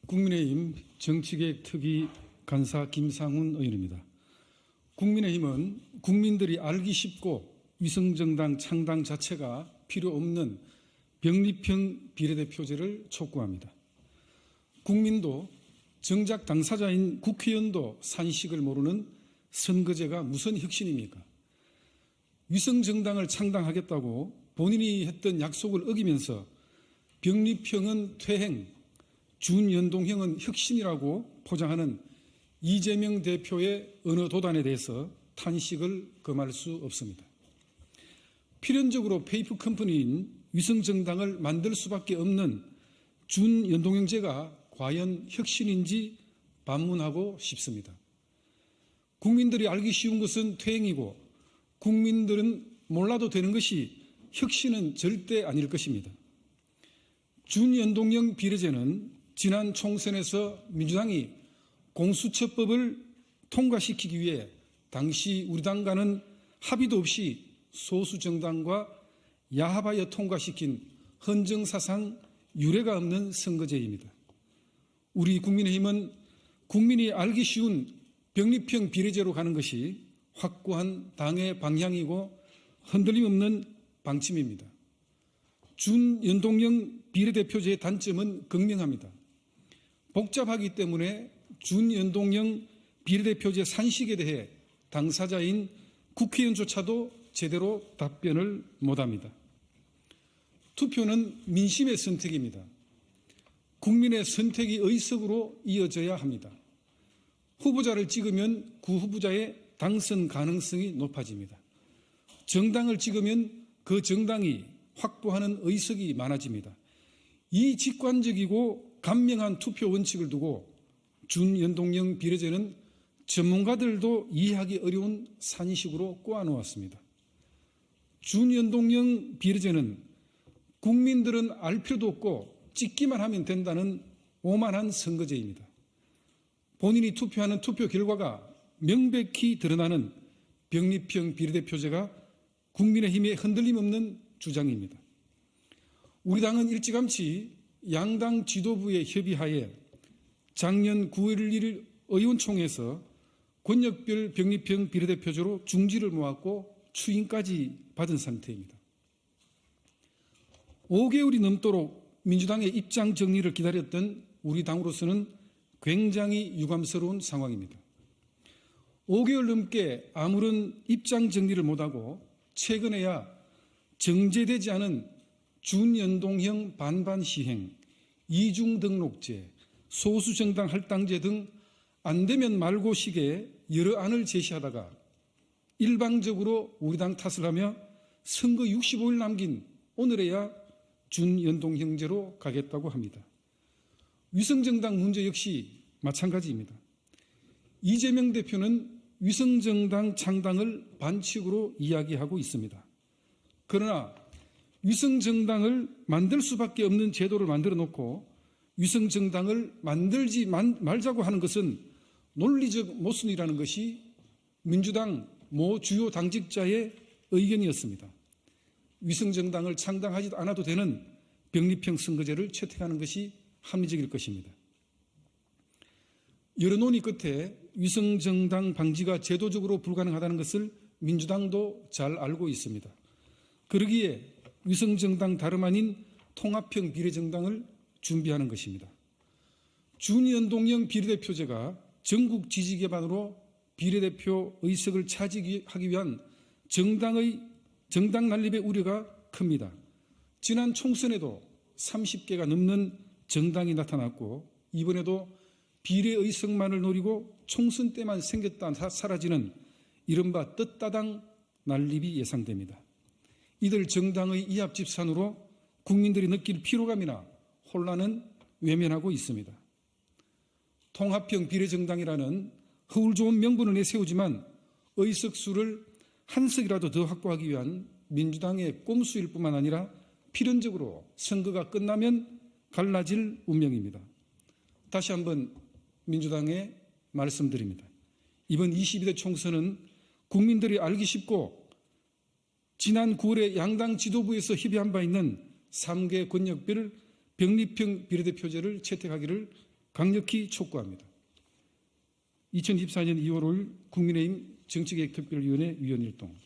국민의힘 정치개혁 특위 간사 김상훈 의원입니다. 국민의힘은 국민들이 알기 쉽고 위성정당 창당 자체가 필요 없는 병립형 비례대표제를 촉구합니다. 국민도 정작 당사자인 국회의원도 산식을 모르는 선거제가 무슨 혁신입니까? 위성정당을 창당하겠다고 본인이 했던 약속을 어기면서 병립형은 퇴행, 준연동형은 혁신이라고 포장하는 이재명 대표의 언어 도단에 대해서 탄식을 금할 수 없습니다. 필연적으로 페이퍼 컴퍼니인 위성정당을 만들 수밖에 없는 준연동형제가 과연 혁신인지 반문하고 싶습니다. 국민들이 알기 쉬운 것은 퇴행이고 국민들은 몰라도 되는 것이 혁신은 절대 아닐 것입니다. 준연동형 비례제는 지난 총선에서 민주당이 공수처법을 통과시키기 위해 당시 우리 당과는 합의도 없이 소수 정당과 야합하여 통과시킨 헌정사상 유례가 없는 선거제입니다. 우리 국민의힘은 국민이 알기 쉬운 병립형 비례제로 가는 것이 확고한 당의 방향이고 흔들림 없는 방침입니다. 준연동형 비례대표제의 단점은 극명합니다. 복잡하기 때문에 준연동형 비례대표제 산식에 대해 당사자인 국회의원조차도 제대로 답변을 못합니다. 투표는 민심의 선택입니다. 국민의 선택이 의석으로 이어져야 합니다. 후보자를 찍으면 그 후보자의 당선 가능성이 높아집니다. 정당을 찍으면 그 정당이 확보하는 의석이 많아집니다. 이 직관적이고 간명한 투표 원칙을 두고 준연동형 비례제는 전문가들도 이해하기 어려운 산식으로 꼬아놓았습니다. 준연동형 비례제는 국민들은 알 필요도 없고 찍기만 하면 된다는 오만한 선거제입니다. 본인이 투표하는 투표 결과가 명백히 드러나는 병립형 비례대표제가 국민의힘의 흔들림 없는 주장입니다. 우리 당은 일찌감치 양당 지도부의 협의하에 작년 9월 1일 의원총회에서 권역별 병립형 비례대표제로 중지를 모았고 추인까지 받은 상태입니다. 5개월이 넘도록 민주당의 입장 정리를 기다렸던 우리 당으로서는 굉장히 유감스러운 상황입니다. 5개월 넘게 아무런 입장 정리를 못하고 최근에야 정제되지 않은 준연동형 반반 시행, 이중 등록제, 소수정당 할당제 등 안되면 말고 식의 여러 안을 제시하다가 일방적으로 우리 당 탓을 하며 선거 65일 남긴 오늘에야 준연동형제로 가겠다고 합니다. 위성정당 문제 역시 마찬가지입니다. 이재명 대표는 위성정당 창당을 반칙으로 이야기하고 있습니다. 그러나 위성정당을 만들 수밖에 없는 제도를 만들어 놓고 위성정당을 만들지 말자고 하는 것은 논리적 모순이라는 것이 민주당 모 주요 당직자의 의견이었습니다. 위성정당을 창당하지 않아도 되는 병립형 선거제를 채택하는 것이 합리적일 것입니다. 여러 논의 끝에 위성정당 방지가 제도적으로 불가능하다는 것을 민주당도 잘 알고 있습니다. 그러기에 위성정당 다름 아닌 통합형 비례정당을 준비하는 것입니다. 준연동형 비례대표제가 전국 지지 기반으로 비례대표 의석을 차지하기 위한 정당 난립의 우려가 큽니다. 지난 총선에도 30개가 넘는 정당이 나타났고 이번에도 비례의석만을 노리고 총선 때만 생겼다 사라지는 이른바 떳다당 난립이 예상됩니다. 이들 정당의 이합집산으로 국민들이 느낄 피로감이나 혼란은 외면하고 있습니다. 통합형 비례정당이라는 허울 좋은 명분을 내세우지만 의석수를 한 석이라도 더 확보하기 위한 민주당의 꼼수일 뿐만 아니라 필연적으로 선거가 끝나면 갈라질 운명입니다. 다시 한번 민주당에 말씀드립니다. 이번 22대 총선은 국민들이 알기 쉽고 지난 9월에 양당 지도부에서 협의한 바 있는 3개 권역별 병립형 비례대표제를 채택하기를 강력히 촉구합니다. 2024년 2월 5일 국민의힘 정치개혁특별위원회 위원일동